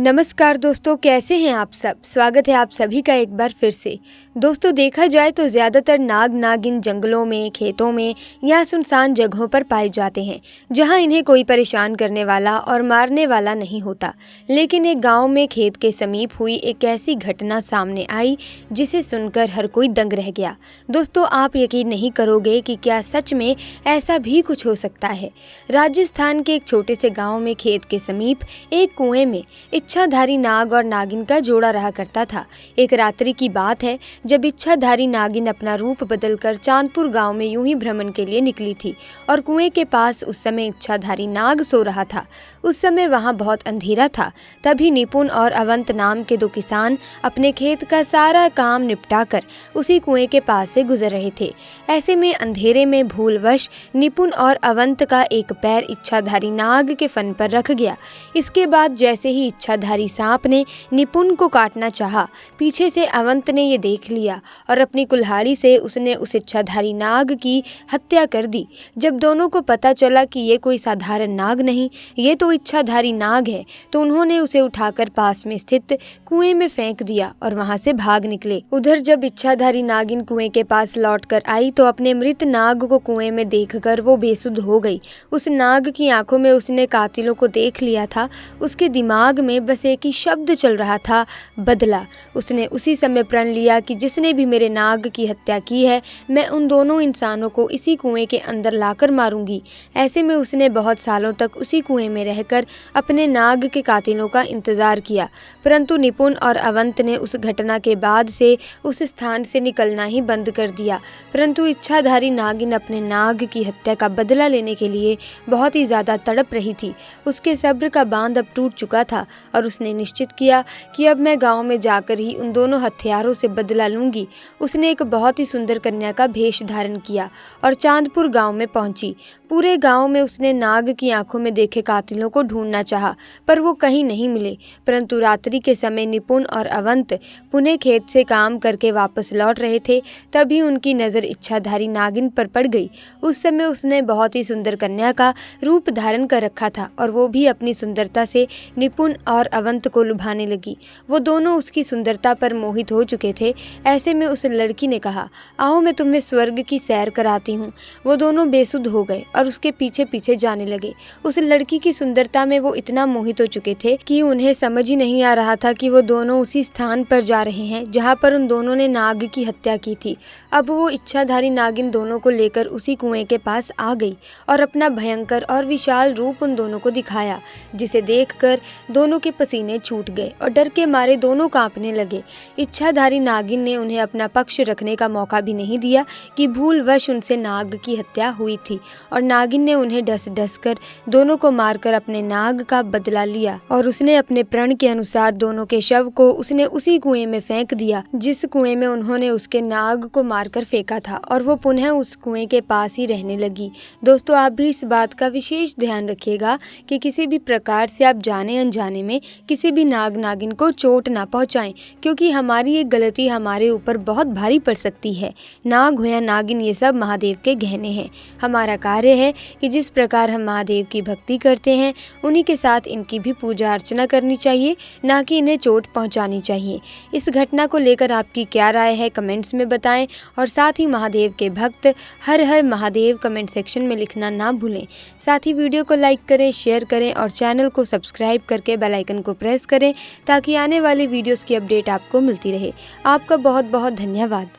नमस्कार दोस्तों, कैसे हैं आप सब। स्वागत है आप सभी का एक बार फिर से। दोस्तों, देखा जाए तो ज़्यादातर नाग नागिन जंगलों में, खेतों में या सुनसान जगहों पर पाए जाते हैं, जहां इन्हें कोई परेशान करने वाला और मारने वाला नहीं होता। लेकिन एक गांव में खेत के समीप हुई एक ऐसी घटना सामने आई जिसे सुनकर हर कोई दंग रह गया। दोस्तों, आप यकीन नहीं करोगे कि क्या सच में ऐसा भी कुछ हो सकता है। राजस्थान के एक छोटे से गाँव में खेत के समीप एक कुएं में इच्छाधारी नाग और नागिन का जोड़ा रहा करता था। एक रात्रि की बात है जब इच्छाधारी नागिन अपना रूप बदलकर चांदपुर गांव में यूं ही भ्रमण के लिए निकली थी और कुएं के पास उस समय इच्छाधारी नाग सो रहा था। उस समय वहां बहुत अंधेरा था। तभी निपुण और अवंत नाम के दो किसान अपने खेत का सारा काम निपटाकर उसी कुएं के पास से गुजर रहे थे। ऐसे में अंधेरे में भूलवश निपुण और अवंत का एक पैर इच्छाधारी नाग के फन पर रख गया। इसके बाद जैसे ही इच्छाधारी सांप ने निपुण को काटना चाहा, पीछे से अवंत ने ये देख लिया और अपनी कुल्हाड़ी से उसने उस इच्छाधारी नाग की हत्या कर दी। जब दोनों को पता चला कि ये कोई साधारण नाग नहीं, ये तो इच्छाधारी नाग है, तो उन्होंने उसे उठाकर पास में स्थित कुएं में फेंक दिया और वहां से भाग निकले। उधर जब इच्छाधारी नागिन कुएं के पास लौट कर आई तो अपने मृत नाग को कुएं में देखकर वो बेसुध हो गई। उस नाग की आंखों में उसने कातिलों को देख लिया था। उसके दिमाग में बस एक ही शब्द चल रहा था, बदला। उसने उसी समय प्रण लिया कि जिसने भी मेरे नाग की हत्या की है, मैं उन दोनों इंसानों को इसी कुएं के अंदर लाकर मारूंगी। ऐसे में उसने बहुत सालों तक उसी कुएं में रहकर अपने नाग के कातिलों का इंतजार किया। परंतु निपुण और अवंत ने उस घटना के बाद से उस स्थान से निकलना ही बंद कर दिया। परंतु इच्छाधारी नागिन अपने नाग की हत्या का बदला लेने के लिए बहुत ही ज्यादा तड़प रही थी। उसके सब्र का बांध अब टूट चुका था और उसने निश्चित किया कि अब मैं गांव में जाकर ही उन दोनों हत्यारों से बदला लूंगी। उसने एक बहुत ही सुंदर कन्या का भेष धारण किया और चांदपुर गांव में पहुंची। पूरे गांव में उसने नाग की आंखों में देखे कातिलों को ढूंढना चाहा, पर वो कहीं नहीं मिले। परंतु रात्रि के समय निपुण और अवंत पुणे खेत से काम करके वापस लौट रहे थे। तभी उनकी नज़र इच्छाधारी नागिन पर पड़ गई। उस समय उसने बहुत ही सुंदर कन्या का रूप धारण कर रखा था और वो भी अपनी सुंदरता से निपुण और अवंत को लुभाने लगी। वो दोनों उसकी सुंदरता पर मोहित हो चुके थे। ऐसे में उस लड़की ने कहा, आओ मैं तुम्हें स्वर्ग की सैर कराती हूँ। वो दोनों बेसुध हो गए और उसके पीछे पीछे जाने लगे। उस लड़की की सुंदरता में वो इतना मोहित हो चुके थे कि उन्हें समझ ही नहीं आ रहा था कि वो दोनों उसी स्थान पर जा रहे हैं जहाँ पर उन दोनों ने नाग की हत्या की थी। अब वो इच्छाधारी नागिन दोनों को लेकर उसी कुएं के पास आ गई और अपना भयंकर और विशाल रूप उन दोनों को दिखाया, जिसे देखकर दोनों के पसीने छूट गए और डर के मारे दोनों कांपने लगे। इच्छाधारी नागिन ने उन्हें अपना पक्ष रखने का मौका भी नहीं दिया कि भूलवश उनसे नाग की हत्या हुई थी और नागिन ने उन्हें डस डस कर दोनों को मारकर अपने नाग का बदला लिया और उसने अपने प्रण के अनुसार दोनों के शव को उसने उसी कुएं में फेंक दिया जिस कुएं में उन्होंने उसके नाग को मारकर फेंका था, और वो पुनः उस कुएं के पास ही रहने लगी। दोस्तों, आप भी इस बात का विशेष ध्यान रखिएगा कि किसी भी प्रकार से आप जाने अनजाने में किसी भी नाग नागिन को चोट ना पहुंचाएं, क्योंकि हमारी एक गलती हमारे ऊपर बहुत भारी पड़ सकती है। नाग हो या नागिन, ये सब महादेव के गहने हैं। हमारा कार्य है कि जिस प्रकार हम महादेव की भक्ति करते हैं, उन्हीं के साथ इनकी भी पूजा अर्चना करनी चाहिए, ना कि इन्हें चोट पहुंचानी चाहिए। इस घटना को लेकर आपकी क्या राय है, कमेंट्स में बताएं। और साथ ही महादेव के भक्त हर हर महादेव कमेंट सेक्शन में लिखना ना भूलें। साथ ही वीडियो को लाइक करें, शेयर करें और चैनल को सब्सक्राइब करके बेल आइकन को प्रेस करें ताकि आने वाली वीडियोस की अपडेट आपको मिलती रहे। आपका बहुत बहुत धन्यवाद।